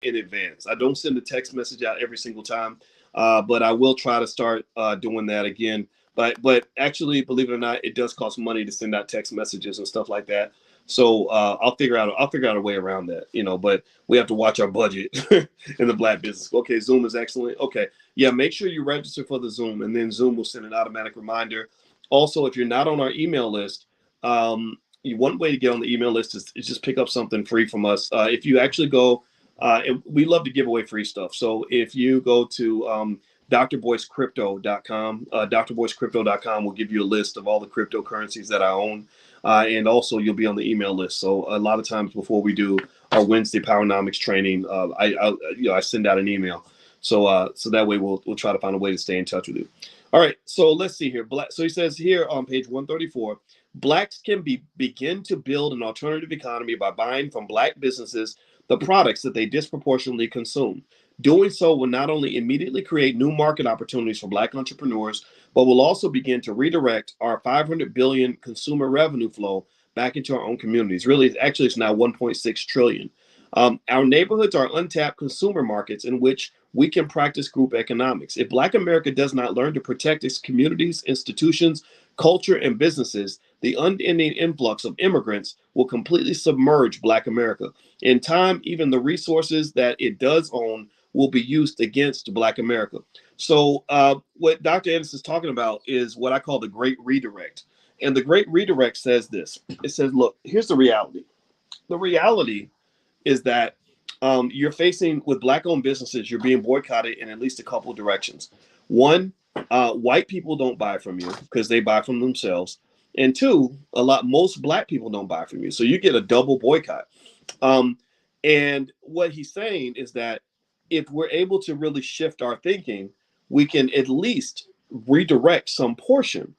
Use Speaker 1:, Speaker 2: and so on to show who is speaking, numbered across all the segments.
Speaker 1: in advance. I don't send a text message out every single time, but I will try to start doing that again. But actually, believe it or not, it does cost money to send out text messages and stuff like that. So I'll figure out a way around that, But we have to watch our budget in the Black business. Okay, Zoom is excellent. Okay, yeah, make sure you register for the Zoom, and then Zoom will send an automatic reminder. Also, if you're not on our email list, one way to get on the email list is just pick up something free from us. If you actually go, and we love to give away free stuff. So if you go to drboycecrypto.com, drboycecrypto.com will give you a list of all the cryptocurrencies that I own. And also you'll be on the email list. So a lot of times before we do our Wednesday Powernomics training, I send out an email. So that way we'll try to find a way to stay in touch with you. All right. So let's see here. So he says here on page 134, Blacks can begin to build an alternative economy by buying from Black businesses the products that they disproportionately consume. Doing so will not only immediately create new market opportunities for Black entrepreneurs, but will also begin to redirect our 500 billion consumer revenue flow back into our own communities. Really, actually, it's now 1.6 trillion. Our neighborhoods are untapped consumer markets in which we can practice group economics. If Black America does not learn to protect its communities, institutions, culture, and businesses, the unending influx of immigrants will completely submerge Black America. In time, even the resources that it does own will be used against Black America. So what Dr. Anderson is talking about is what I call the Great Redirect. And the Great Redirect says this. It says, look, here's the reality. The reality is that you're facing with Black-owned businesses, you're being boycotted in at least a couple of directions. One, white people don't buy from you because they buy from themselves. And two, most Black people don't buy from you. So you get a double boycott. And what he's saying is that if we're able to really shift our thinking, we can at least redirect some portion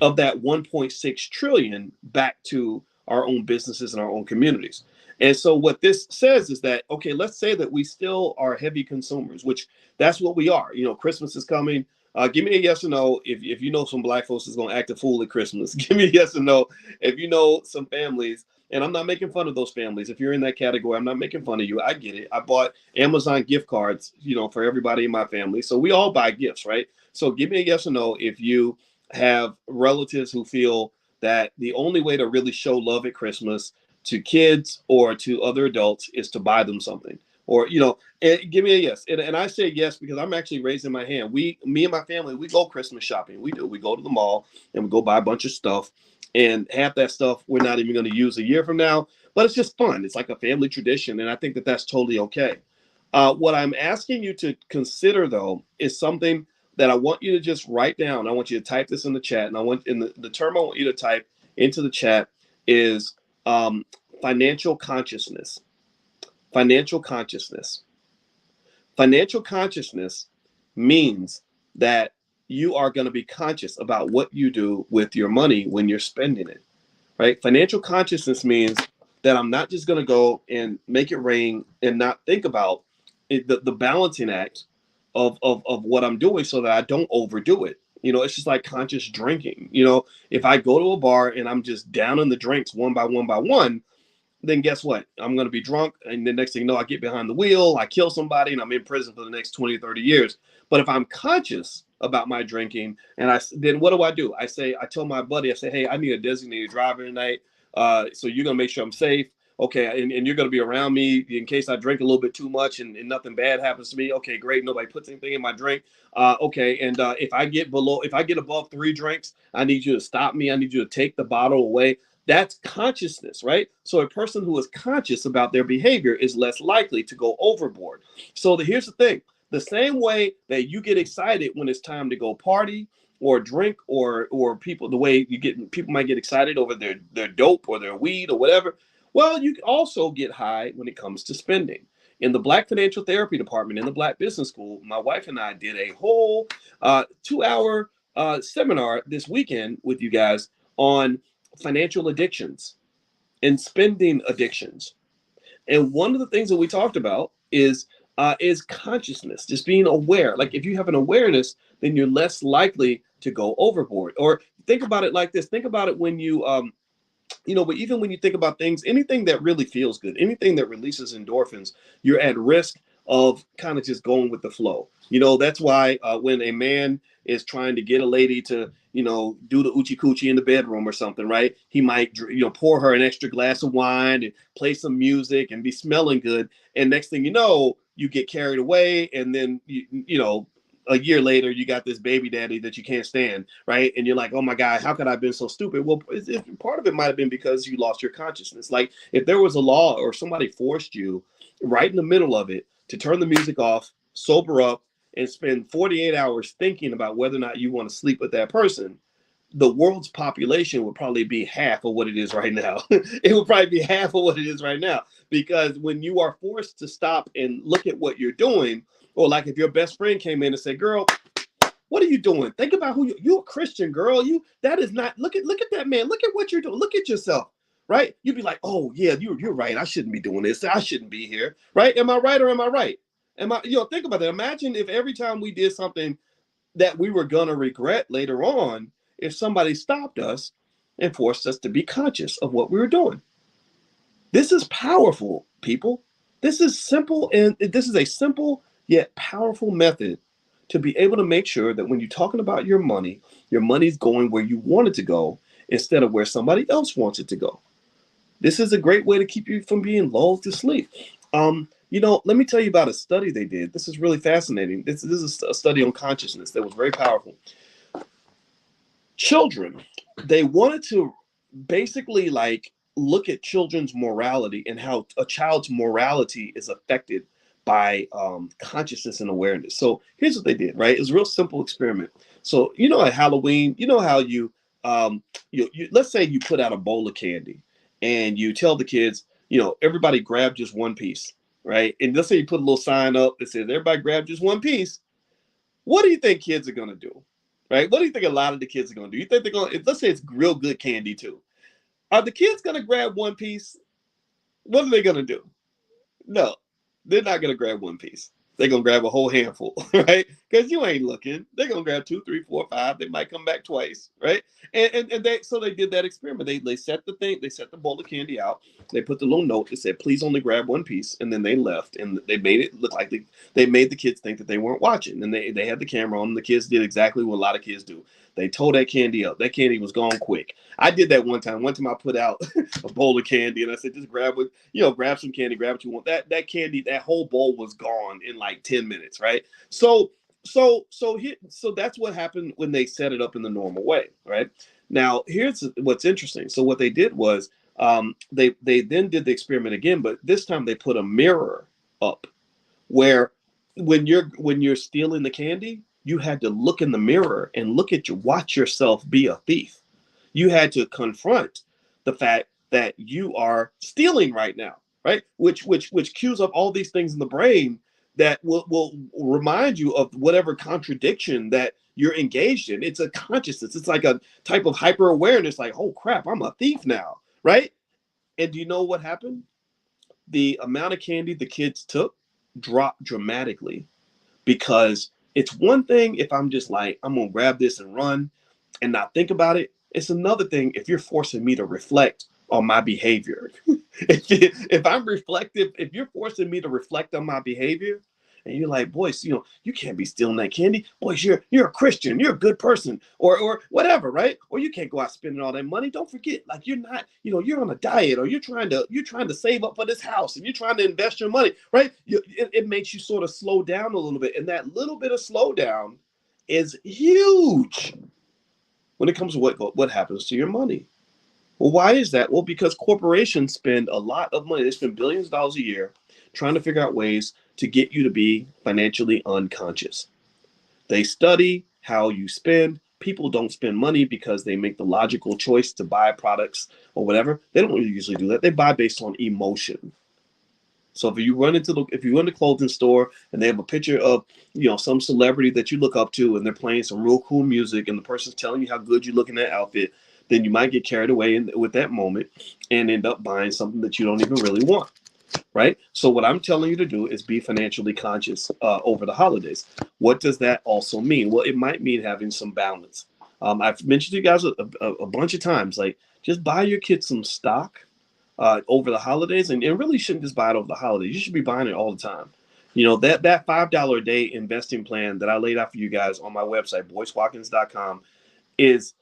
Speaker 1: of that 1.6 trillion back to our own businesses and our own communities. And so what this says is that, okay, let's say that we still are heavy consumers, which that's what we are. Christmas is coming. Give me a yes or no if you know some Black folks is going to act a fool at Christmas. Give me a yes or no if you know some families. And I'm not making fun of those families. If you're in that category, I'm not making fun of you. I get it. I bought Amazon gift cards, for everybody in my family. So we all buy gifts, right? So give me a yes or no if you have relatives who feel that the only way to really show love at Christmas to kids or to other adults is to buy them something. Or, give me a yes. And I say yes because I'm actually raising my hand. Me and my family, we go Christmas shopping. We do. We go to the mall and we go buy a bunch of stuff. And half that stuff we're not even going to use a year from now. But it's just fun. It's like a family tradition. And I think that that's totally okay. What I'm asking you to consider, though, is something that I want you to just write down. I want you to type this in the chat. And the term I want you to type into the chat is financial consciousness. Financial consciousness. Financial consciousness means that you are going to be conscious about what you do with your money when you're spending it, right? Financial consciousness means that I'm not just going to go and make it rain and not think about the balancing act of what I'm doing so that I don't overdo it. It's just like conscious drinking. If I go to a bar and I'm just downing the drinks one by one, then guess what? I'm going to be drunk. And the next thing you know, I get behind the wheel, I kill somebody, and I'm in prison for the next 20, 30 years. But if I'm conscious about my drinking, then what do? I tell my buddy, I say, hey, I need a designated driver tonight. So you're going to make sure I'm safe. Okay. And you're going to be around me in case I drink a little bit too much and nothing bad happens to me. Okay, great. Nobody puts anything in my drink. Okay. And if I get above 3 drinks, I need you to stop me. I need you to take the bottle away. That's consciousness, right? So a person who is conscious about their behavior is less likely to go overboard. So here's the thing. The same way that you get excited when it's time to go party or drink or people, the way people might get excited over their dope or their weed or whatever. Well, you can also get high when it comes to spending. In the Black Financial Therapy Department in the Black Business School, my wife and I did a whole 2-hour seminar this weekend with you guys on financial addictions and spending addictions. And one of the things that we talked about is consciousness, just being aware. Like if you have an awareness, then you're less likely to go overboard. Or think about it like this. Think about it when you But even when you think about things, anything that really feels good, anything that releases endorphins, you're at risk of kind of just going with the flow. That's why when a man is trying to get a lady to, do the oochie coochie in the bedroom or something, right? He might, pour her an extra glass of wine and play some music and be smelling good. And next thing you know, you get carried away. And then, a year later, you got this baby daddy that you can't stand, right? And you're like, oh my God, how could I have been so stupid? Well, part of it might have been because you lost your consciousness. Like if there was a law or somebody forced you right in the middle of it to turn the music off, sober up, and spend 48 hours thinking about whether or not you want to sleep with that person, the world's population would probably be half of what it is right now. It would probably be half of what it is right now. Because when you are forced to stop and look at what you're doing, or like if your best friend came in and said, girl, what are you doing? Think about who you're a Christian, girl. That is not, look at that man. Look at what you're doing. Look at yourself. Right? You'd be like, oh yeah, you're right. I shouldn't be doing this. I shouldn't be here. Right? Am I right or am I right? Think about that. Imagine if every time we did something that we were gonna regret later on, if somebody stopped us and forced us to be conscious of what we were doing. This is powerful, people. This is simple, and this is a simple yet powerful method to be able to make sure that when you're talking about your money's going where you want it to go instead of where somebody else wants it to go. This is a great way to keep you from being lulled to sleep. Let me tell you about a study they did. This is really fascinating. This is a study on consciousness that was very powerful. Children, they wanted to basically like look at children's morality and how a child's morality is affected by consciousness and awareness. So here's what they did, right? It's a real simple experiment. So at Halloween, you know how you let's say you put out a bowl of candy and you tell the kids, everybody grab just one piece, right? And let's say you put a little sign up that says everybody grab just one piece. What do you think kids are gonna do? Right? What do you think a lot of the kids are gonna do? You think they're gonna, let's say it's real good candy too. Are the kids gonna grab one piece? What are they gonna do? No, they're not gonna grab one piece. They're gonna grab a whole handful, right? Because you ain't looking. They're gonna grab 2, 3, 4, 5. They might come back twice, right? And they did that experiment. They set they set the bowl of candy out. They put the little note that said, please only grab one piece, and then they left. And they made it look like they made the kids think that they weren't watching. And they had the camera on, and the kids did exactly what a lot of kids do. They tore that candy up. That candy was gone quick. I did that one time. One time I put out a bowl of candy and I said, just grab grab some candy, grab what you want. That candy, that whole bowl was gone in like 10 minutes, right? So that's what happened when they set it up in the normal way, right? Now, here's what's interesting. So what they did was they then did the experiment again, but this time they put a mirror up where when you're stealing the candy, you had to look in the mirror and watch yourself be a thief. You had to confront the fact that you are stealing right now, right? Which cues up all these things in the brain that will remind you of whatever contradiction that you're engaged in. It's a consciousness. It's like a type of hyper awareness, like, oh crap, I'm a thief now, right? And do you know what happened? The amount of candy the kids took dropped dramatically, because it's one thing if I'm just like, I'm gonna grab this and run and not think about it. It's another thing if you're forcing me to reflect on my behavior. If I'm reflective, if you're forcing me to reflect on my behavior, and you're like, Boyce, you can't be stealing that candy. Boyce, you're a Christian, you're a good person, or whatever, right? Or you can't go out spending all that money. Don't forget, like you're not, you're on a diet, or you're trying to save up for this house, and you're trying to invest your money, right? It makes you sort of slow down a little bit, and that little bit of slowdown is huge when it comes to what happens to your money. Well, why is that? Well, because corporations spend a lot of money. They spend billions of dollars a year trying to figure out ways to get you to be financially unconscious. They study how you spend. People don't spend money because they make the logical choice to buy products or whatever. They don't usually do that. They buy based on emotion. So if you run into the clothing store and they have a picture of some celebrity that you look up to, and they're playing some real cool music, and the person's telling you how good you look in that outfit, then you might get carried away with that moment and end up buying something that you don't even really want, right? So what I'm telling you to do is be financially conscious over the holidays. What does that also mean? Well, it might mean having some balance. I've mentioned to you guys a bunch of times, like just buy your kids some stock over the holidays, and really shouldn't just buy it over the holidays. You should be buying it all the time. You know, that $5 a day investing plan that I laid out for you guys on my website, boycewatkins.com, is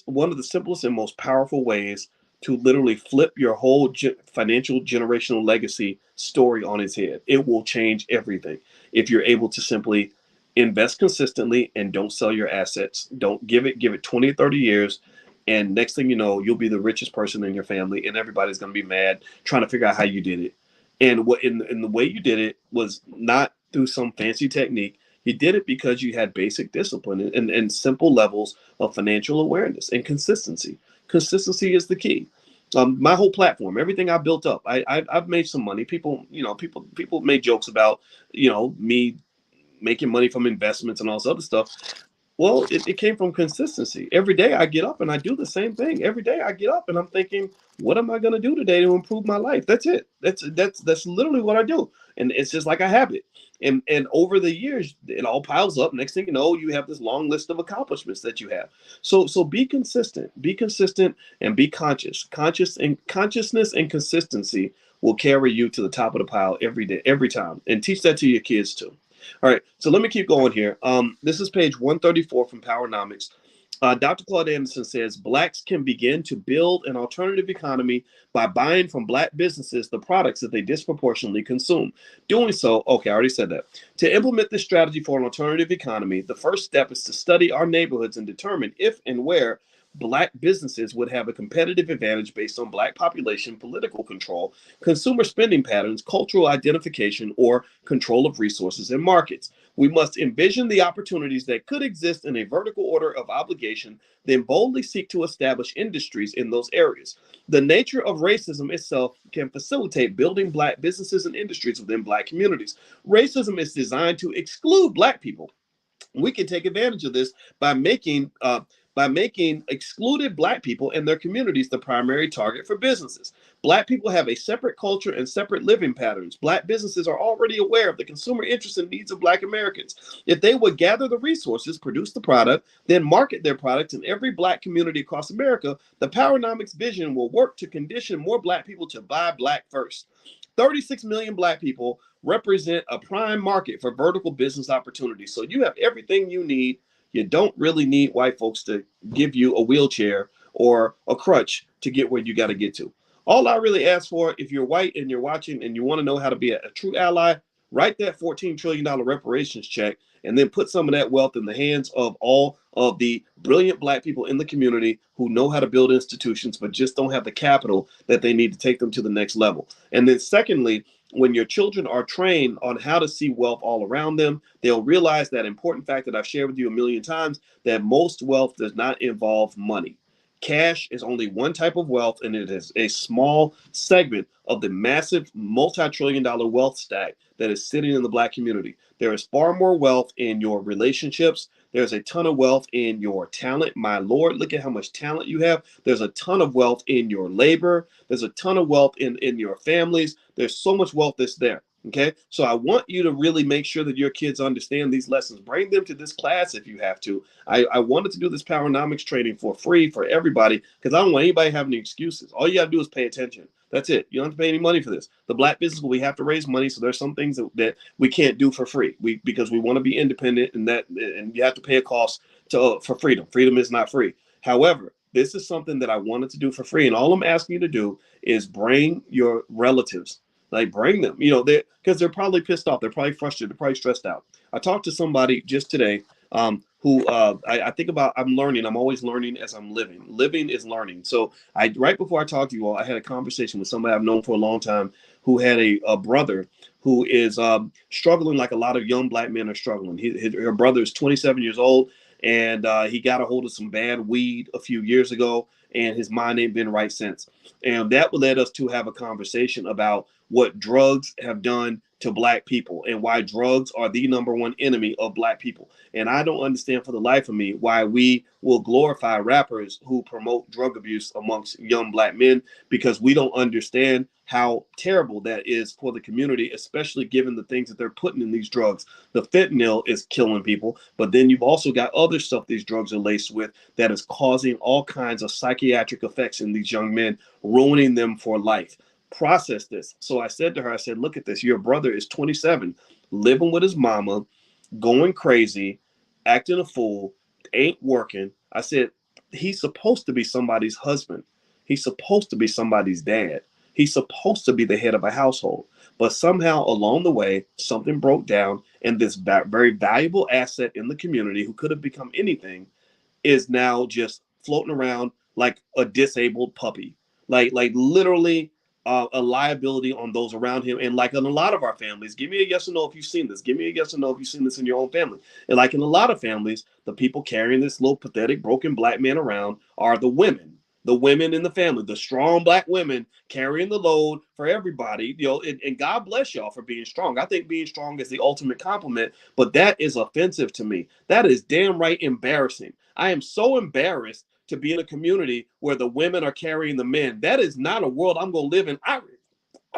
Speaker 1: one of the simplest and most powerful ways to literally flip your whole financial generational legacy story on its head. It will change everything if you're able to simply invest consistently and don't sell your assets. Don't give it 20 or 30 years. And next thing you know, you'll be the richest person in your family, and everybody's going to be mad trying to figure out how you did it. And what in the way you did it was not through some fancy technique. You did it because you had basic discipline and simple levels of financial awareness and consistency. Consistency is the key. My whole platform, everything I built up, I've made some money. People made jokes about, me making money from investments and all this other stuff. Well, it came from consistency. Every day I get up and I do the same thing. Every day I get up and I'm thinking, what am I going to do today to improve my life? That's it. That's literally what I do. And it's just like a habit. And over the years, it all piles up. Next thing you know, you have this long list of accomplishments that you have. So be consistent. Be consistent and be conscious. Consciousness and consistency will carry you to the top of the pile every day, every time. And teach that to your kids too. All right, so let me keep going here. This is page 134 from Powernomics. Dr. Claude Anderson says blacks can begin to build an alternative economy by buying from black businesses the products that they disproportionately consume. Doing so, okay, I already said that. To implement this strategy for an alternative economy, the first step is to study our neighborhoods and determine if and where black businesses would have a competitive advantage based on black population, political control, consumer spending patterns, cultural identification, or control of resources and markets. We must envision the opportunities that could exist in a vertical order of obligation, then boldly seek to establish industries in those areas. The nature of racism itself can facilitate building black businesses and industries within black communities. Racism is designed to exclude black people. We can take advantage of this by making excluded black people and their communities the primary target for businesses. Black people have a separate culture and separate living patterns. Black businesses are already aware of the consumer interests and needs of black Americans. If they would gather the resources, produce the product, then market their products in every black community across America, the Powernomics vision will work to condition more black people to buy black first. 36 million black people represent a prime market for vertical business opportunities. So you have everything you need. You don't really need white folks to give you a wheelchair or a crutch to get where you got to get to. All I really ask for, if you're white and you're watching and you want to know how to be a true ally, write that $14 trillion reparations check and then put some of that wealth in the hands of all of the brilliant black people in the community who know how to build institutions, but just don't have the capital that they need to take them to the next level. And then secondly, when your children are trained on how to see wealth all around them, they'll realize that important fact that I've shared with you a million times, that most wealth does not involve money. Cash is only one type of wealth, and it is a small segment of the massive multi-trillion-dollar wealth stack that is sitting in the black community. There is far more wealth in your relationships. There's a ton of wealth in your talent. My Lord, look at how much talent you have. There's a ton of wealth in your labor. There's a ton of wealth in your families. There's so much wealth that's there. Okay, so I want you to really make sure that your kids understand these lessons. Bring them to this class if you have to. I wanted to do this Powernomics training for free for everybody because I don't want anybody having any excuses. All you got to do is pay attention. That's it. You don't have to pay any money for this. The black business, we have to raise money, so there's some things that we can't do for free. Because we want to be independent, and you have to pay a cost for freedom. Freedom is not free. However, this is something that I wanted to do for free, and all I'm asking you to do is bring your relatives. Like, bring them, because they're probably pissed off. They're probably frustrated. They're probably stressed out. I talked to somebody just today who I think about. I'm learning. I'm always learning as I'm living. Living is learning. So right before I talked to you all, I had a conversation with somebody I've known for a long time who had a brother who is struggling like a lot of young black men are struggling. Her brother is 27 years old, and he got a hold of some bad weed a few years ago, and his mind ain't been right since. And that led us to have a conversation about what drugs have done to black people and why drugs are the number one enemy of black people. And I don't understand for the life of me why we will glorify rappers who promote drug abuse amongst young black men, because we don't understand how terrible that is for the community, especially given the things that they're putting in these drugs. The fentanyl is killing people, but then you've also got other stuff these drugs are laced with that is causing all kinds of psychiatric effects in these young men, ruining them for life. Process this. So I said to her, I said, look at this. Your brother is 27, living with his mama, going crazy, acting a fool, ain't working. I said, he's supposed to be somebody's husband. He's supposed to be somebody's dad. He's supposed to be the head of a household. But somehow along the way, something broke down, and this very valuable asset in the community who could have become anything is now just floating around like a disabled puppy, like literally a liability on those around him. And like in a lot of our families, give me a yes or no if you've seen this. Give me a yes or no if you've seen this in your own family. And like in a lot of families, the people carrying this little pathetic, broken black man around are the women. The women in the family, the strong black women carrying the load for everybody, and God bless y'all for being strong. I think being strong is the ultimate compliment, but that is offensive to me. That is damn right embarrassing. I am so embarrassed to be in a community where the women are carrying the men. That is not a world I'm going to live in.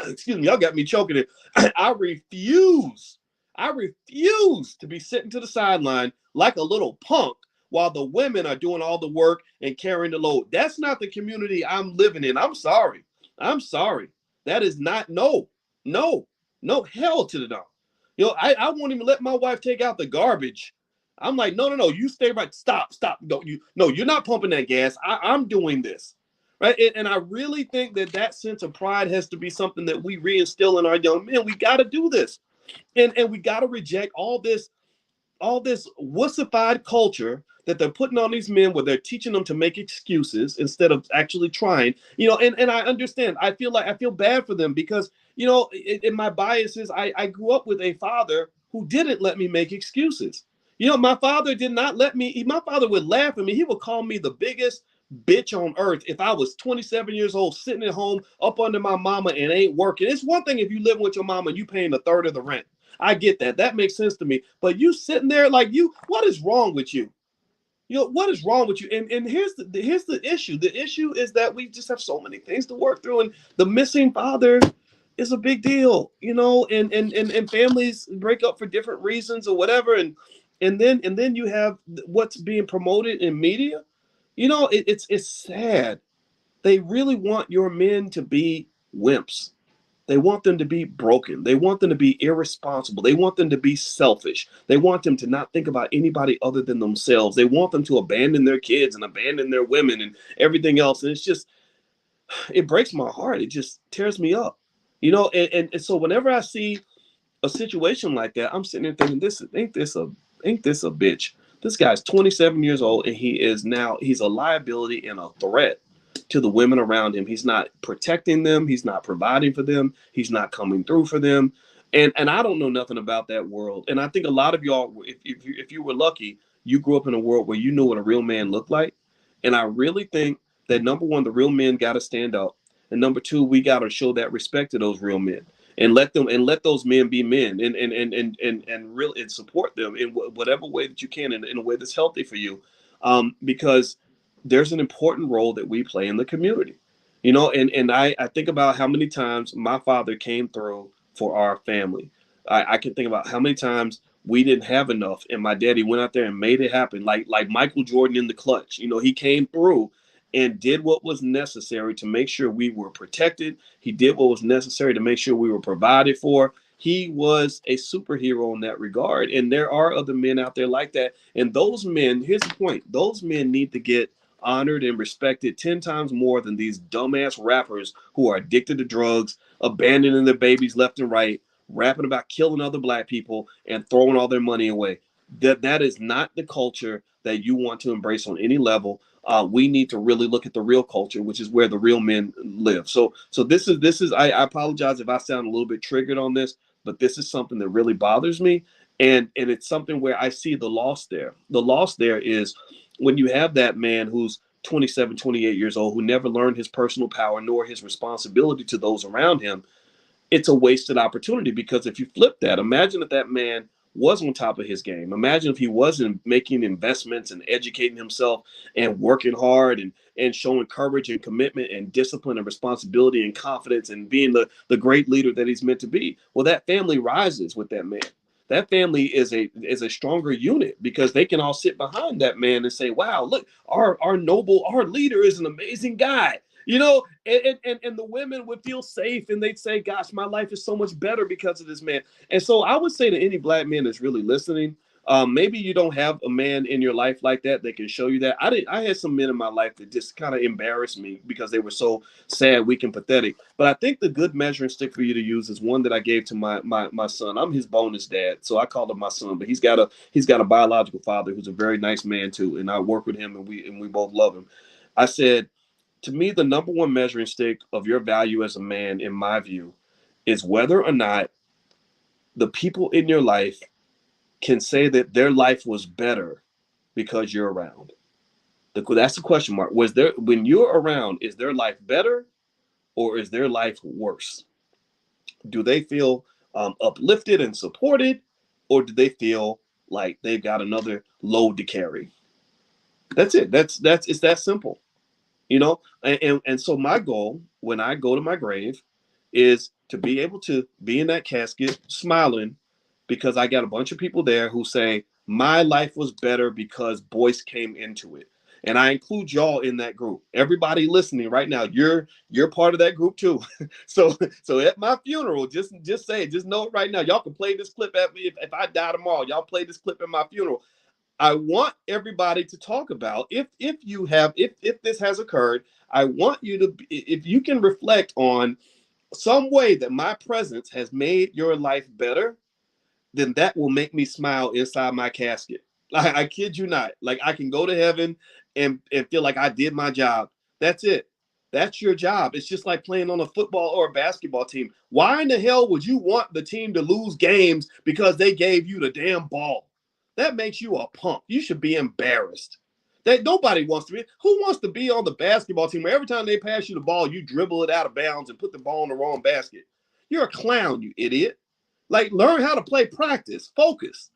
Speaker 1: Excuse me, y'all got me choking it. I refuse. I refuse to be sitting to the sideline like a little punk while the women are doing all the work and carrying the load. That's not the community I'm living in. I'm sorry. I'm sorry. That is not, no, hell to the no. I won't even let my wife take out the garbage. I'm like, no, you stay right. Stop. No, you're not pumping that gas. I'm doing this. Right. And I really think that sense of pride has to be something that we reinstill in our young men. We got to do this. And we got to reject all this wussified culture that they're putting on these men, where they're teaching them to make excuses instead of actually trying. And I understand. I feel bad for them because, in my biases, I grew up with a father who didn't let me make excuses. My father did not let me. My father would laugh at me. He would call me the biggest bitch on earth if I was 27 years old, sitting at home up under my mama and ain't working. It's one thing if you live with your mama and you paying a third of the rent. I get that. That makes sense to me. But you sitting there like what is wrong with you? What is wrong with you? And here's the issue. The issue is that we just have so many things to work through, and the missing father is a big deal, and families break up for different reasons or whatever. And then you have what's being promoted in media. It's sad. They really want your men to be wimps. They want them to be broken. They want them to be irresponsible. They want them to be selfish. They want them to not think about anybody other than themselves. They want them to abandon their kids and abandon their women and everything else. And it breaks my heart. It just tears me up. And so whenever I see a situation like that, I'm sitting there thinking, ain't this a bitch? This guy's 27 years old, and he's a liability and a threat to the women around him. He's not protecting them. He's not providing for them. He's not coming through for them. And I don't know nothing about that world. And I think a lot of y'all, if you were lucky, you grew up in a world where you knew what a real man looked like. And I really think that number one, the real men got to stand up. And number two, we got to show that respect to those real men and let those men be men and support them in whatever way that you can in a way that's healthy for you. Because there's an important role that we play in the community, and I think about how many times my father came through for our family. I can think about how many times we didn't have enough, and my daddy went out there and made it happen, like Michael Jordan in the clutch. He came through and did what was necessary to make sure we were protected. He did what was necessary to make sure we were provided for. He was a superhero in that regard. And there are other men out there like that. And those men, here's the point, those men need to get honored and respected 10 times more than these dumbass rappers who are addicted to drugs, abandoning their babies left and right, rapping about killing other black people and throwing all their money away. That is not the culture that you want to embrace on any level. We need to really look at the real culture, which is where the real men live. So this is. I apologize if I sound a little bit triggered on this, but this is something that really bothers me, and it's something where I see the loss there. The loss there is when you have that man who's 27, 28 years old, who never learned his personal power nor his responsibility to those around him. it's a wasted opportunity, because if you flip that, imagine if that man was on top of his game. Imagine if he wasn't making investments and educating himself and working hard and showing courage and commitment and discipline and responsibility and confidence and being the great leader that he's meant to be. Well, that family rises with that man. That family is a stronger unit, because they can all sit behind that man and say, wow, look, our leader is an amazing guy. And the women would feel safe, and they'd say, gosh, my life is so much better because of this man. And so I would say to any black man that's really listening, maybe you don't have a man in your life like that can show you that. I had some men in my life that just kind of embarrassed me because they were so sad, weak, and pathetic. But I think the good measuring stick for you to use is one that I gave to my son. I'm his bonus dad, so I call him my son, but he's got a biological father who's a very nice man too, and I work with him, and we both love him. I said, to me, the number one measuring stick of your value as a man, in my view, is whether or not the people in your life can say that their life was better because you're around. That's the question mark. When you're around, is their life better or is their life worse? Do they feel uplifted and supported, or do they feel like they've got another load to carry? That's it. It's that simple. And so my goal when I go to my grave is to be able to be in that casket smiling, because I got a bunch of people there who say my life was better because Boyce came into it. And I include y'all in that group. Everybody listening right now, you're part of that group too. So at my funeral, just know it right now. Y'all can play this clip at me if I die tomorrow. Y'all play this clip at my funeral. I want everybody to talk about, if this has occurred, I want you to, if you can reflect on some way that my presence has made your life better, then that will make me smile inside my casket. I kid you not. Like, I can go to heaven and feel like I did my job. That's it. That's your job. It's just like playing on a football or a basketball team. Why in the hell would you want the team to lose games because they gave you the damn ball? That makes you a punk. You should be embarrassed. That nobody wants to be. Who wants to be on the basketball team where every time they pass you the ball, you dribble it out of bounds and put the ball in the wrong basket? You're a clown, you idiot. Like, learn how to play, practice, focus.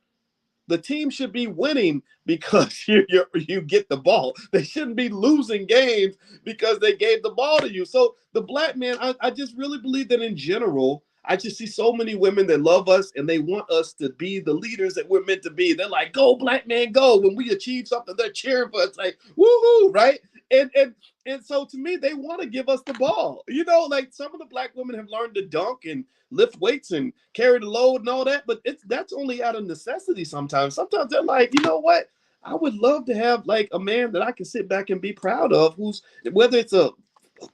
Speaker 1: The team should be winning because you get the ball. They shouldn't be losing games because they gave the ball to you. So the black man, I just really believe that in general, I just see so many women that love us and they want us to be the leaders that we're meant to be. They're like, go, black man, go. When we achieve something, they're cheering for us, like, woohoo, right? And so to me, they want to give us the ball. Like, some of the black women have learned to dunk and lift weights and carry the load and all that, but that's only out of necessity sometimes. Sometimes they're like, you know what? I would love to have like a man that I can sit back and be proud of, who's, whether it's a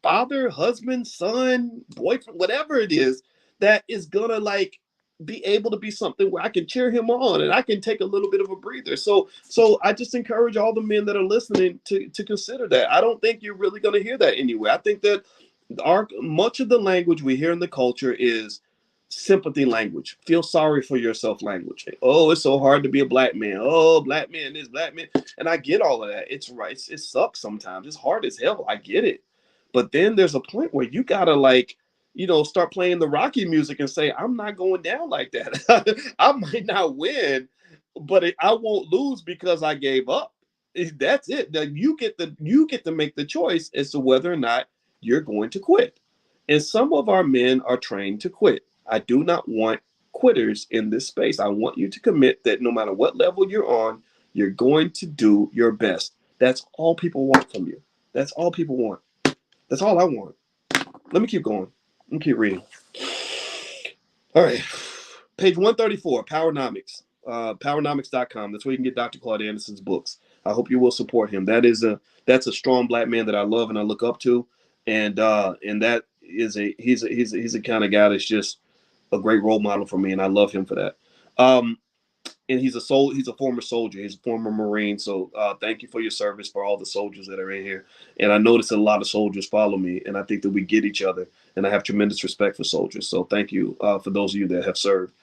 Speaker 1: father, husband, son, boyfriend, whatever it is, that is gonna like be able to be something where I can cheer him on and I can take a little bit of a breather. So I just encourage all the men that are listening to consider that. I don't think you're really going to hear that anywhere. I think that much of the language we hear in the culture is sympathy language, feel sorry for yourself language. Oh, it's so hard to be a black man. Oh, black man, this black man. And I get all of that. It's right. It sucks sometimes. It's hard as hell. I get it. But then there's a point where you gotta like, start playing the Rocky music and say, I'm not going down like that. I might not win, but I won't lose because I gave up. That's it. Now you get to make the choice as to whether or not you're going to quit. And some of our men are trained to quit. I do not want quitters in this space. I want you to commit that no matter what level you're on, you're going to do your best. That's all people want from you. That's all people want. That's all I want. Let me keep going. Let me keep reading. All right. Page 134, Powernomics. Powernomics.com. That's where you can get Dr. Claude Anderson's books. I hope you will support him. That's a strong black man that I love and I look up to. And that is he's a kind of guy that's just a great role model for me, and I love him for that. And he's a former soldier. He's a former Marine. So thank you for your service for all the soldiers that are in here. And I notice that a lot of soldiers follow me, and I think that we get each other. And I have tremendous respect for soldiers. So thank you for those of you that have served.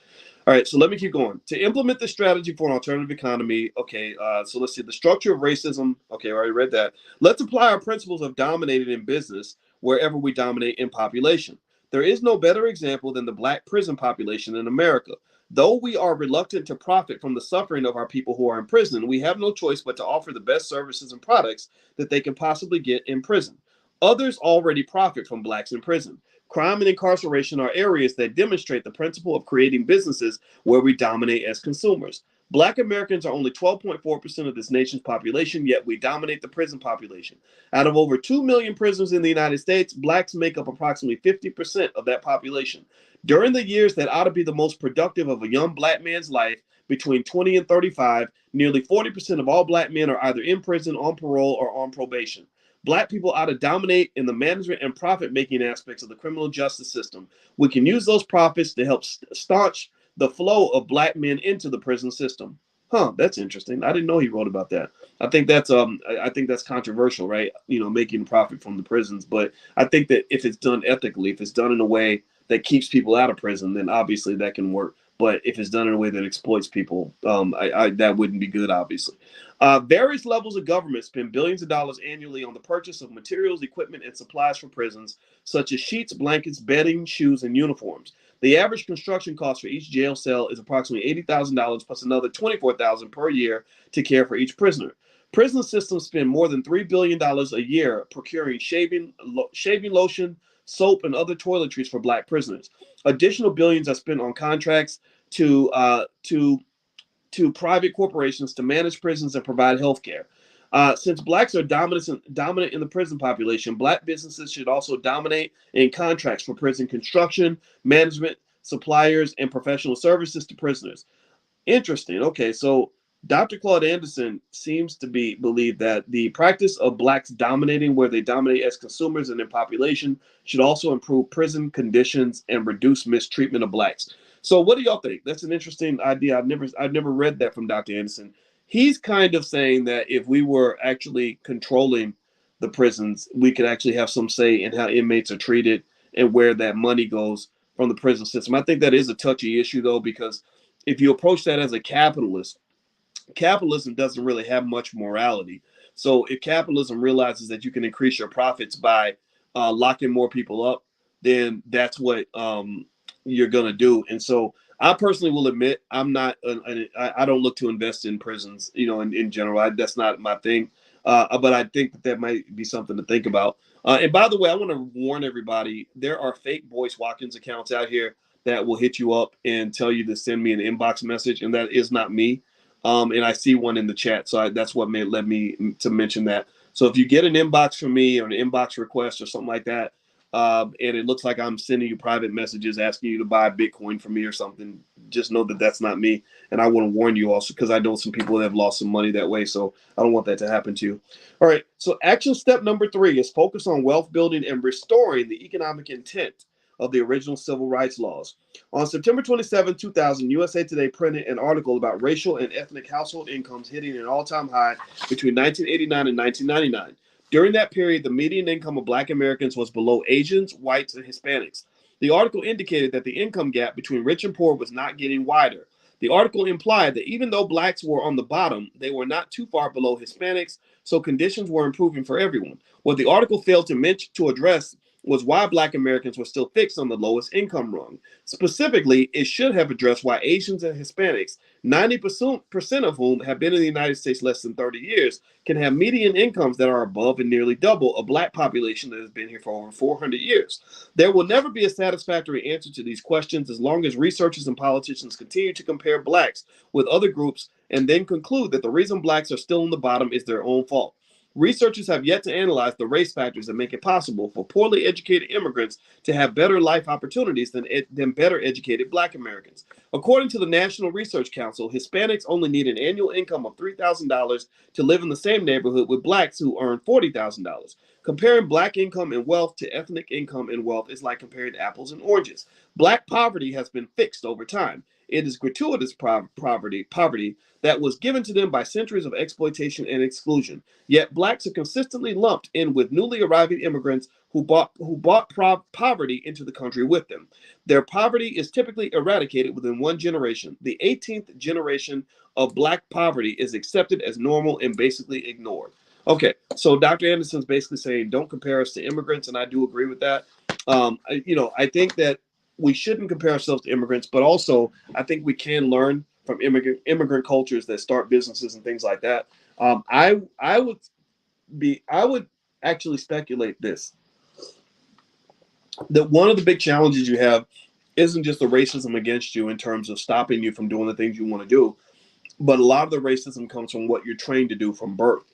Speaker 1: All right, so let me keep going. To implement the strategy for an alternative economy, okay, so let's see. The structure of racism, okay, I already read that. Let's apply our principles of dominating in business wherever we dominate in population. There is no better example than the black prison population in America. Though we are reluctant to profit from the suffering of our people who are in prison, we have no choice but to offer the best services and products that they can possibly get in prison. Others already profit from blacks in prison. Crime and incarceration are areas that demonstrate the principle of creating businesses where we dominate as consumers. Black Americans are only 12.4% of this nation's population, yet we dominate the prison population. Out of over 2 million prisoners in the United States, blacks make up approximately 50% of that population. During the years that ought to be the most productive of a young black man's life, between 20 and 35, nearly 40% of all black men are either in prison, on parole, or on probation. Black people ought to dominate in the management and profit-making aspects of the criminal justice system. We can use those profits to help staunch the flow of black men into the prison system. Huh, that's interesting. I didn't know he wrote about that. I think that's controversial, right? You know, making profit from the prisons. But I think that if it's done ethically, if it's done in a way that keeps people out of prison, then obviously that can work. But if it's done in a way that exploits people, that wouldn't be good, obviously. Various levels of government spend billions of dollars annually on the purchase of materials, equipment, and supplies for prisons, such as sheets, blankets, bedding, shoes, and uniforms. The average construction cost for each jail cell is approximately $80,000 plus another $24,000 per year to care for each prisoner. Prison systems spend more than $3 billion a year procuring shaving lotion, soap, and other toiletries for black prisoners. Additional billions are spent on contracts to private corporations to manage prisons and provide health care. Since blacks are dominant in the prison population, black businesses should also dominate in contracts for prison construction, management, suppliers, and professional services to prisoners. Interesting. Okay, so Dr. Claude Anderson seems to believe that the practice of blacks dominating where they dominate as consumers and in population should also improve prison conditions and reduce mistreatment of blacks. So what do y'all think? That's an interesting idea. I've never read that from Dr. Anderson. He's kind of saying that if we were actually controlling the prisons, we could actually have some say in how inmates are treated and where that money goes from the prison system. I think that is a touchy issue though, because if you approach that as a capitalist, capitalism doesn't really have much morality. So if capitalism realizes that you can increase your profits by locking more people up, then that's what you're gonna do. And so I personally will admit I'm not. I don't look to invest in prisons. You know, in general, that's not my thing. But I think that might be something to think about. And by the way, I want to warn everybody: there are fake Boyce Watkins accounts out here that will hit you up and tell you to send me an inbox message, and that is not me. And I see one in the chat, so that's what led me to mention that. So if you get an inbox from me or an inbox request or something like that, and it looks like I'm sending you private messages asking you to buy Bitcoin from me or something, just know that that's not me. And I want to warn you also because I know some people that have lost some money that way, so I don't want that to happen to you. All right, so action step number 3 is focus on wealth building and restoring the economic intent of the original civil rights laws. On September 27, 2000, USA Today printed an article about racial and ethnic household incomes hitting an all-time high between 1989 and 1999. During that period, the median income of black Americans was below Asians, whites, and Hispanics. The article indicated that the income gap between rich and poor was not getting wider. The article implied that even though blacks were on the bottom, they were not too far below Hispanics, so conditions were improving for everyone. What the article failed to address was why black Americans were still fixed on the lowest income rung. Specifically, it should have addressed why Asians and Hispanics, 90% of whom have been in the United States less than 30 years, can have median incomes that are above and nearly double a black population that has been here for over 400 years. There will never be a satisfactory answer to these questions as long as researchers and politicians continue to compare blacks with other groups and then conclude that the reason blacks are still on the bottom is their own fault. Researchers have yet to analyze the race factors that make it possible for poorly educated immigrants to have better life opportunities than better educated black Americans. According to the National Research Council, Hispanics only need an annual income of $3,000 to live in the same neighborhood with blacks who earn $40,000. Comparing black income and wealth to ethnic income and wealth is like comparing apples and oranges. Black poverty has been fixed over time. It is gratuitous poverty that was given to them by centuries of exploitation and exclusion. Yet blacks are consistently lumped in with newly arriving immigrants who brought poverty into the country with them. Their poverty is typically eradicated within one generation. The 18th generation of black poverty is accepted as normal and basically ignored. Okay, so Dr. Anderson's basically saying don't compare us to immigrants, and I do agree with that. I think that we shouldn't compare ourselves to immigrants, but also I think we can learn from immigrant cultures that start businesses and things like that. I would actually speculate this, that one of the big challenges you have isn't just the racism against you in terms of stopping you from doing the things you want to do, but a lot of the racism comes from what you're trained to do from birth.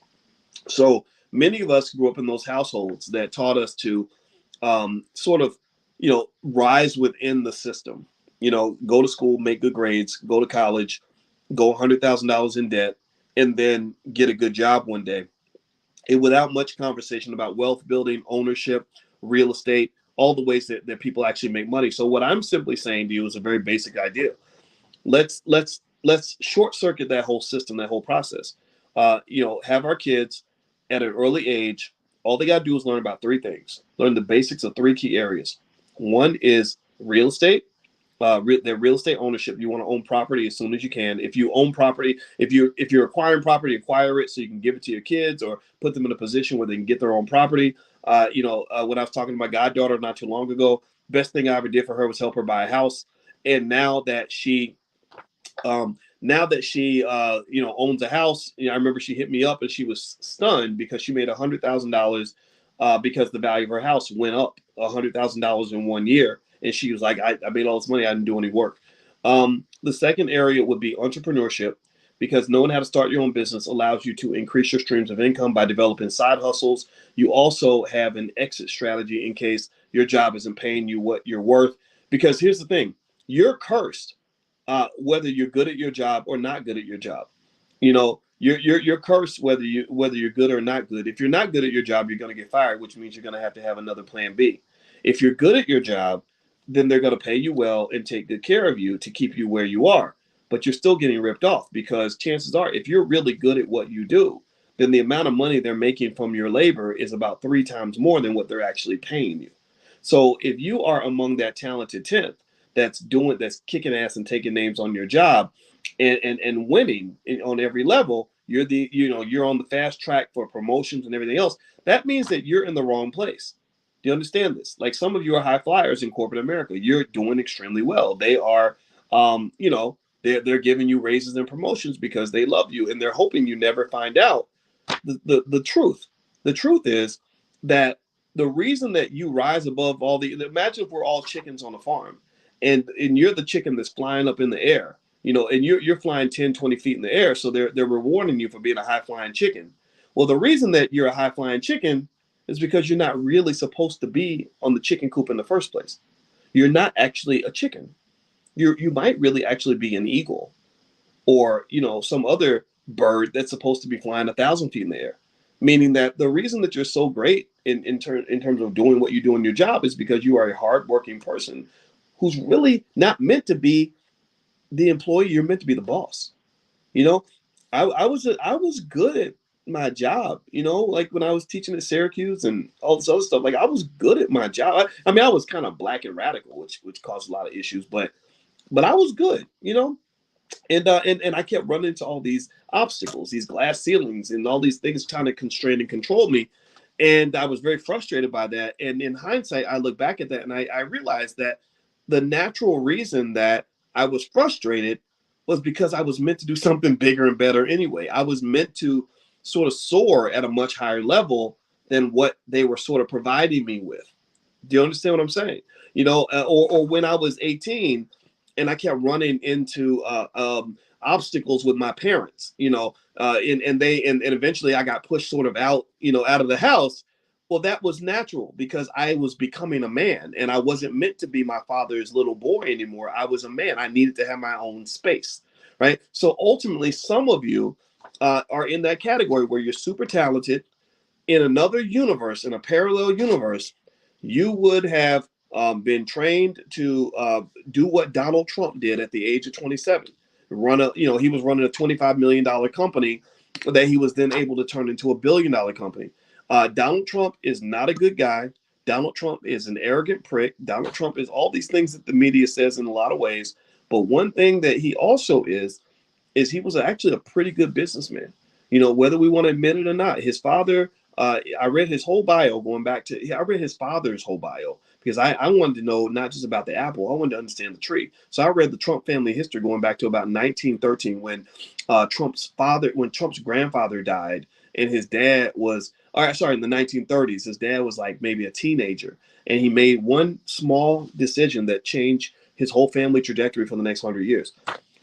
Speaker 1: So many of us grew up in those households that taught us to sort of, rise within the system. Go to school, make good grades, go to college, go $100,000 in debt, and then get a good job one day. And without much conversation about wealth building, ownership, real estate, all the ways that people actually make money. So what I'm simply saying to you is a very basic idea. Let's short circuit that whole system, that whole process. Have our kids at an early age. All they got to do is learn about three things. Learn the basics of three key areas. One is real estate. Their real estate ownership. You want to own property as soon as you can. If you own property, if you're acquiring property, acquire it so you can give it to your kids or put them in a position where they can get their own property. When I was talking to my goddaughter not too long ago, best thing I ever did for her was help her buy a house. And now that she owns a house, I remember she hit me up and she was stunned because she made $100,000 because the value of her house went up $100,000 in 1 year. And she was like, I made all this money. I didn't do any work. The second area would be entrepreneurship, because knowing how to start your own business allows you to increase your streams of income by developing side hustles. You also have an exit strategy in case your job isn't paying you what you're worth. Because here's the thing, you're cursed whether you're good at your job or not good at your job. You're cursed whether you're good or not good. If you're not good at your job, you're going to get fired, which means you're going to have another plan B. If you're good at your job, then they're going to pay you well and take good care of you to keep you where you are. But you're still getting ripped off, because chances are, if you're really good at what you do, then the amount of money they're making from your labor is about 3 times more than what they're actually paying you. So if you are among that talented tenth that's kicking ass and taking names on your job and winning on every level, you're on the fast track for promotions and everything else. That means that you're in the wrong place. Do you understand this? Like, some of you are high flyers in corporate America. You're doing extremely well. They are, they're giving you raises and promotions because they love you, and they're hoping you never find out the truth. The truth is that the reason that you rise above imagine if we're all chickens on a farm, and you're the chicken that's flying up in the air, and you're flying 10, 20 feet in the air. So they're rewarding you for being a high flying chicken. Well, the reason that you're a high flying chicken is because you're not really supposed to be on the chicken coop in the first place. You're not actually a chicken. You might really actually be an eagle, or some other bird that's supposed to be flying 1,000 feet in the air. Meaning that the reason that you're so great in terms of doing what you do in your job is because you are a hardworking person who's really not meant to be the employee. You're meant to be the boss. You know, I was good at my job. Like when I was teaching at Syracuse and all this other stuff. Like, I was good at my job. I mean, I was kind of black and radical, which caused a lot of issues, but I was good. And I kept running into all these obstacles, these glass ceilings, and all these things trying to constrain and control me. And I was very frustrated by that. And in hindsight, I look back at that and I realized that the natural reason that I was frustrated was because I was meant to do something bigger and better anyway. I was meant to sort of soar at a much higher level than what they were sort of providing me with. Do you understand what I'm saying? Or when I was 18 and I kept running into obstacles with my parents, and eventually I got pushed sort of out of the house. Well, that was natural because I was becoming a man and I wasn't meant to be my father's little boy anymore. I was a man. I needed to have my own space, right? So ultimately, some of you are in that category where you're super talented. In another universe, in a parallel universe, you would have been trained to do what Donald Trump did at the age of 27. He was running a $25 million company that he was then able to turn into $1 billion company. Donald Trump is not a good guy. Donald Trump is an arrogant prick. Donald Trump is all these things that the media says in a lot of ways. But one thing that he also is he was actually a pretty good businessman. Whether we want to admit it or not, his father, I read his whole bio I read his father's whole bio because I wanted to know not just about the apple, I wanted to understand the tree. So I read the Trump family history going back to about 1913 when Trump's grandfather died, and his dad was, all right, sorry, in the 1930s, his dad was like maybe a teenager, and he made one small decision that changed his whole family trajectory for the next 100 years.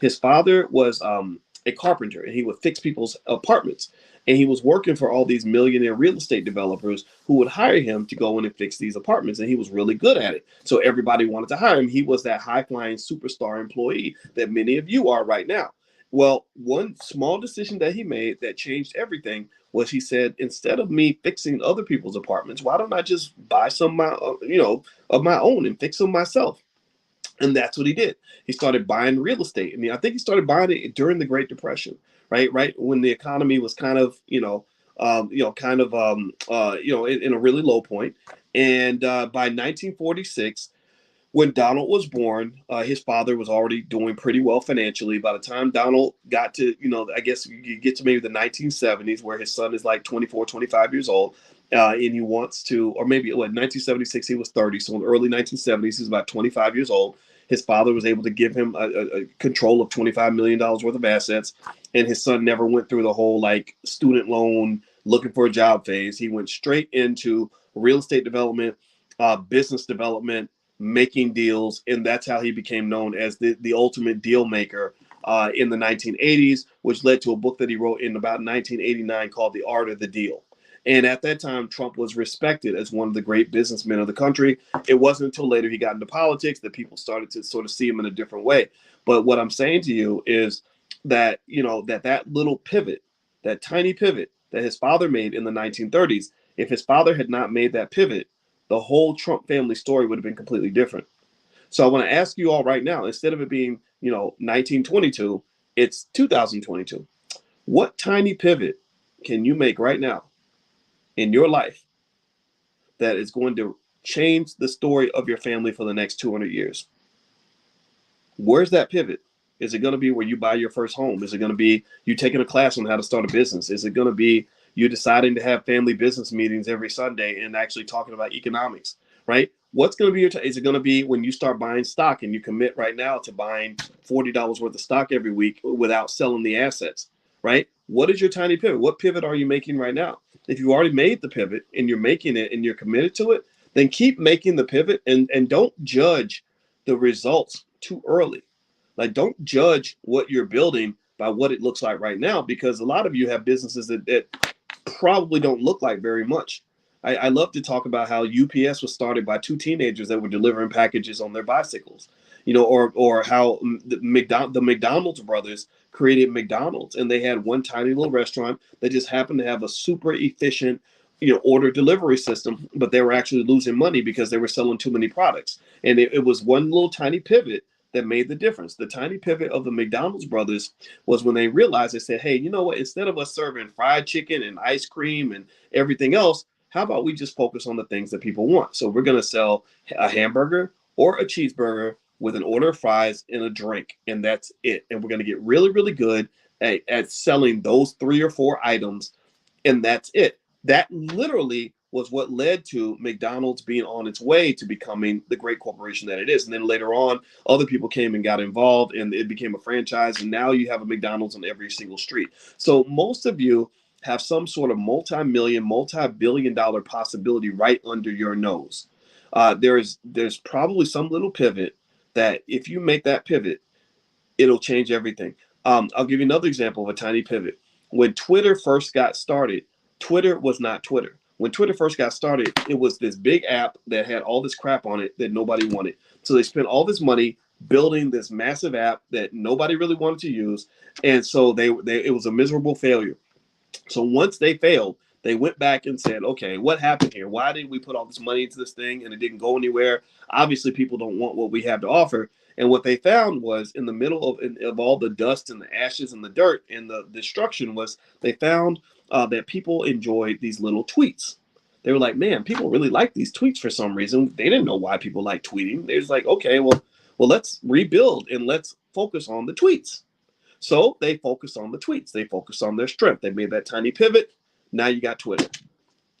Speaker 1: His father was a carpenter, and he would fix people's apartments. And he was working for all these millionaire real estate developers who would hire him to go in and fix these apartments. And he was really good at it. So everybody wanted to hire him. He was that high flying superstar employee that many of you are right now. Well, one small decision that he made that changed everything was he said, instead of me fixing other people's apartments, why don't I just buy some of my, of my own and fix them myself? And that's what he did. He started buying real estate. I mean, I think he started buying it during the Great Depression, right when the economy was kind of, in a really low point. And by 1946, when Donald was born, his father was already doing pretty well financially. By the time Donald got to, I guess you get to maybe the 1970s, where his son is like 24, 25 years old, and he wants to, or maybe what, 1976, he was 30. So in the early 1970s, he's about 25 years old. His father was able to give him a control of $25 million worth of assets. And his son never went through the whole like student loan, looking for a job phase. He went straight into real estate development, business development, making deals, and that's how he became known as the ultimate deal maker in the 1980s, which led to a book that he wrote in about 1989 called The Art of the Deal. And at that time, Trump was respected as one of the great businessmen of the country. It wasn't until later he got into politics that people started to sort of see him in a different way. But what I'm saying to you is that, that little pivot, that tiny pivot that his father made in the 1930s, if his father had not made that pivot, the whole Trump family story would have been completely different. So I want to ask you all right now, instead of it being, 1922, it's 2022. What tiny pivot can you make right now in your life that is going to change the story of your family for the next 200 years? Where's that pivot? Is it going to be where you buy your first home? Is it going to be you taking a class on how to start a business? Is it going to be you deciding to have family business meetings every Sunday and actually talking about economics, right? What's going to be is it going to be when you start buying stock and you commit right now to buying $40 worth of stock every week without selling the assets, right? What is your tiny pivot? What pivot are you making right now? If you already made the pivot and you're making it and you're committed to it, then keep making the pivot and don't judge the results too early. Like, don't judge what you're building by what it looks like right now, because a lot of you have businesses that probably don't look like very much. I love to talk about how UPS was started by two teenagers that were delivering packages on their bicycles, or how the McDonald's brothers created McDonald's, and they had one tiny little restaurant that just happened to have a super efficient, order delivery system, but they were actually losing money because they were selling too many products. And it was one little tiny pivot that made the difference. The tiny pivot of the McDonald's brothers was when they realized, they said, hey, you know what? Instead of us serving fried chicken and ice cream and everything else, how about we just focus on the things that people want? So we're going to sell a hamburger or a cheeseburger with an order of fries and a drink, and that's it. And we're going to get really, really good at selling those 3 or 4 items, and that's it. That literally was what led to McDonald's being on its way to becoming the great corporation that it is. And then later on, other people came and got involved, and it became a franchise. And now you have a McDonald's on every single street. So most of you have some sort of multi-million, multi-billion-dollar possibility right under your nose. There's probably some little pivot that if you make that pivot, it'll change everything. I'll give you another example of a tiny pivot. When Twitter first got started, Twitter was not Twitter. When Twitter first got started, it was this big app that had all this crap on it that nobody wanted. So they spent all this money building this massive app that nobody really wanted to use. And so it was a miserable failure. So once they failed, they went back and said, okay, what happened here? Why did we put all this money into this thing and it didn't go anywhere? Obviously, people don't want what we have to offer. And what they found was, in the middle of all the dust and the ashes and the dirt and the destruction, was they found that people enjoyed these little tweets. They were like, man, people really like these tweets for some reason. They didn't know why people like tweeting. They was like, okay, well, let's rebuild and let's focus on the tweets. So they focused on the tweets. They focused on their strength. They made that tiny pivot. Now you got Twitter.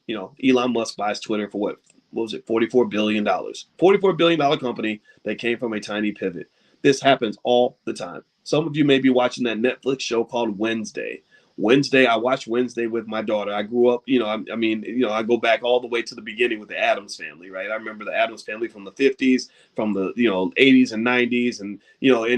Speaker 1: Elon Musk buys Twitter for what? what was it, $44 billion. $44 billion company that came from a tiny pivot. This happens all the time. Some of you may be watching that Netflix show called Wednesday. Wednesday, I watched Wednesday with my daughter. I grew up, I go back all the way to the beginning with the Addams family, right? I remember the Addams family from the 50s, from the, 80s and 90s. And,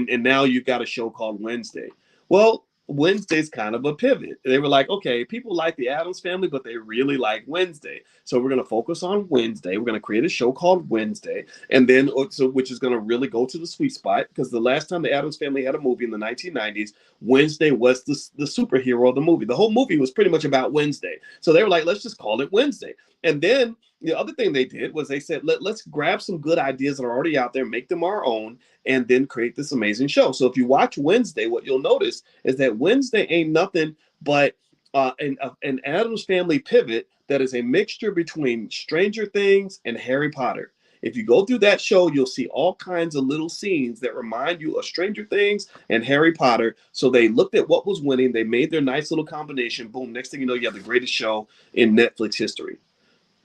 Speaker 1: and now you've got a show called Wednesday. Well, Wednesday's kind of a pivot. They were like, okay, people like the Addams family, but they really like Wednesday. So we're going to focus on Wednesday. We're going to create a show called Wednesday, and then which is going to really go to the sweet spot, because the last time the Addams family had a movie in the 1990s, Wednesday was the superhero of the movie. The whole movie was pretty much about Wednesday. So they were like, let's just call it Wednesday. And then the other thing they did was they said, let's grab some good ideas that are already out there, make them our own, and then create this amazing show. So if you watch Wednesday, what you'll notice is that Wednesday ain't nothing but an Addams family pivot that is a mixture between Stranger Things and Harry Potter. If you go through that show, you'll see all kinds of little scenes that remind you of Stranger Things and Harry Potter. So they looked at what was winning. They made their nice little combination. Boom. Next thing you know, you have the greatest show in Netflix history.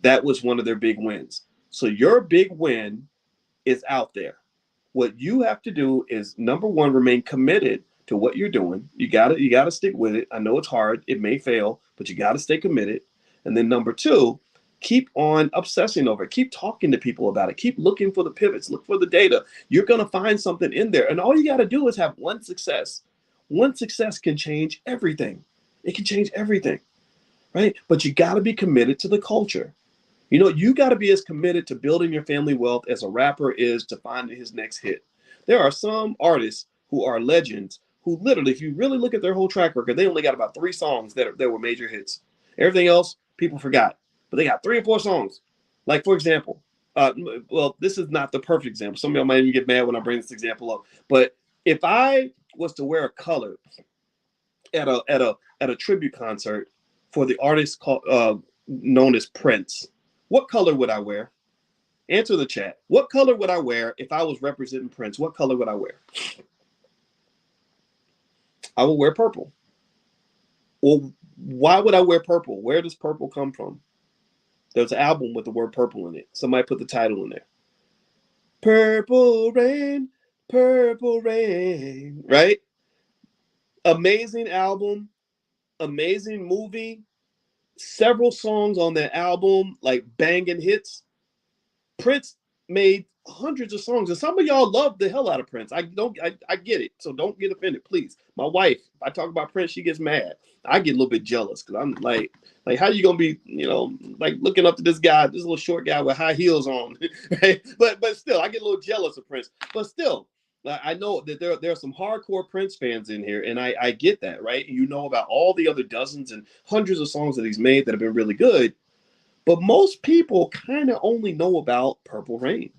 Speaker 1: That was one of their big wins. So your big win is out there. What you have to do is, number one, remain committed to what you're doing. You gotta stick with it. I know it's hard. It may fail, but you gotta stay committed. And then number two, keep on obsessing over it. Keep talking to people about it. Keep looking for the pivots. Look for the data. You're gonna find something in there. And all you gotta do is have one success. One success can change everything. It can change everything, right? But you gotta be committed to the culture. You got to be as committed to building your family wealth as a rapper is to finding his next hit. There are some artists who are legends who literally, if you really look at their whole track record, they only got about 3 songs that were major hits. Everything else, people forgot. But they got 3 or 4 songs. Like, for example, this is not the perfect example. Some of y'all might even get mad when I bring this example up. But if I was to wear a color at a tribute concert for the artist known as Prince, what color would I wear? Answer the chat. What color would I wear if I was representing Prince? What color would I wear? I would wear purple. Well, why would I wear purple? Where does purple come from? There's an album with the word purple in it. Somebody put the title in there. Purple rain, right? Amazing album, amazing movie. Several songs on that album, like banging hits. Prince made hundreds of songs, and some of y'all love the hell out of Prince. I get it, so don't get offended, please. My wife, if I talk about Prince, she gets mad. I get a little bit jealous because I'm like, how you gonna be, like looking up to this guy, this little short guy with high heels on, right? But still, I get a little jealous of Prince. But still, I know that there are some hardcore Prince fans in here, and I get that, right? You know about all the other dozens and hundreds of songs that he's made that have been really good, but most people kind of only know about Purple Rain.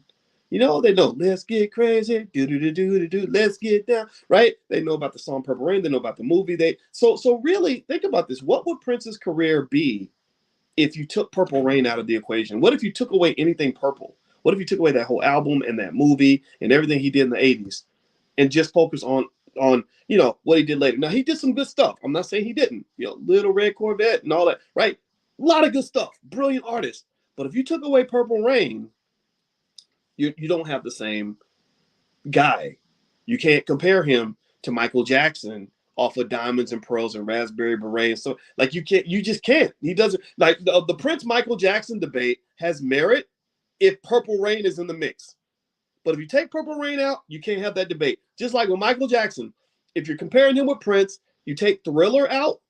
Speaker 1: They know Let's Get Crazy, do, let's get down, right? They know about the song Purple Rain. They know about the movie. So really think about this. What would Prince's career be if you took Purple Rain out of the equation? What if you took away anything purple? What if you took away that whole album and that movie and everything he did in the 80s and just focus on what he did later? Now, he did some good stuff. I'm not saying he didn't. Little Red Corvette and all that, right? A lot of good stuff. Brilliant artist. But if you took away Purple Rain, you don't have the same guy. You can't compare him to Michael Jackson off of Diamonds and Pearls and Raspberry Beret. So you just can't. He doesn't, like the Prince Michael Jackson debate has merit if Purple Rain is in the mix. But if you take Purple Rain out, you can't have that debate. Just like with Michael Jackson, if you're comparing him with Prince, you take Thriller out,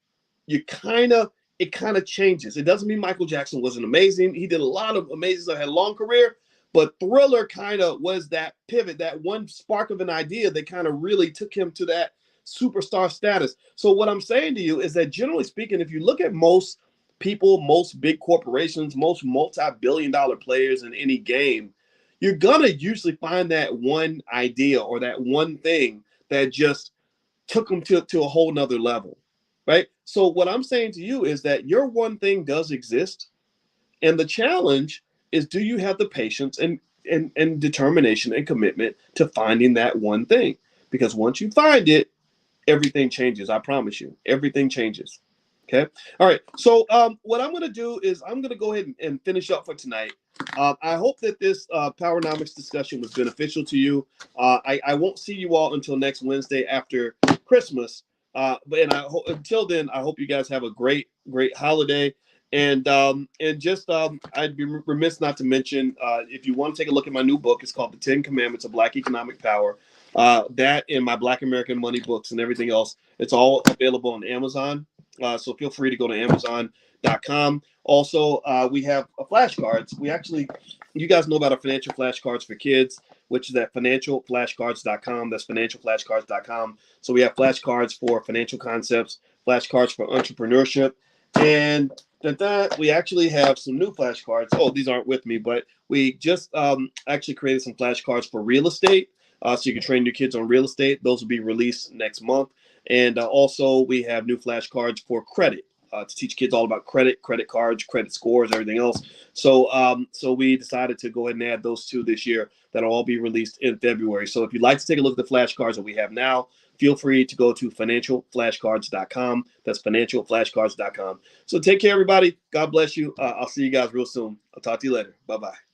Speaker 1: it kind of changes. It doesn't mean Michael Jackson wasn't amazing. He did a lot of amazing stuff, had a long career, but Thriller kind of was that pivot, that one spark of an idea that kind of really took him to that superstar status. So what I'm saying to you is that generally speaking, if you look at most people, most big corporations, most multi-billion-dollar players in any game, you're going to usually find that one idea or that one thing that just took them to a whole nother level, right? So what I'm saying to you is that your one thing does exist. And the challenge is, do you have the patience and determination and commitment to finding that one thing? Because once you find it, everything changes. I promise you, everything changes. Okay. All right. So what I'm going to do is I'm going to go ahead and finish up for tonight. I hope that this Powernomics discussion was beneficial to you. I won't see you all until next Wednesday after Christmas. Until then, I hope you guys have a great holiday. And just I'd be remiss not to mention, if you want to take a look at my new book, it's called The 10 Commandments of Black Economic Power. That and my Black American Money books and everything else, it's all available on Amazon. So feel free to go to Amazon.com. Also, we have flashcards. You guys know about our financial flashcards for kids, which is at financialflashcards.com. That's financialflashcards.com. So we have flashcards for financial concepts, flashcards for entrepreneurship, and we actually have some new flashcards. Oh, these aren't with me, but we just actually created some flashcards for real estate. So you can train your kids on real estate. Those will be released next month. And also, we have new flashcards for credit to teach kids all about credit cards, credit scores, everything else. So we decided to go ahead and add those two this year. That'll all be released in February. So if you'd like to take a look at the flashcards that we have now, feel free to go to financialflashcards.com. That's financialflashcards.com. So take care, everybody. God bless you. I'll see you guys real soon. I'll talk to you later. Bye-bye.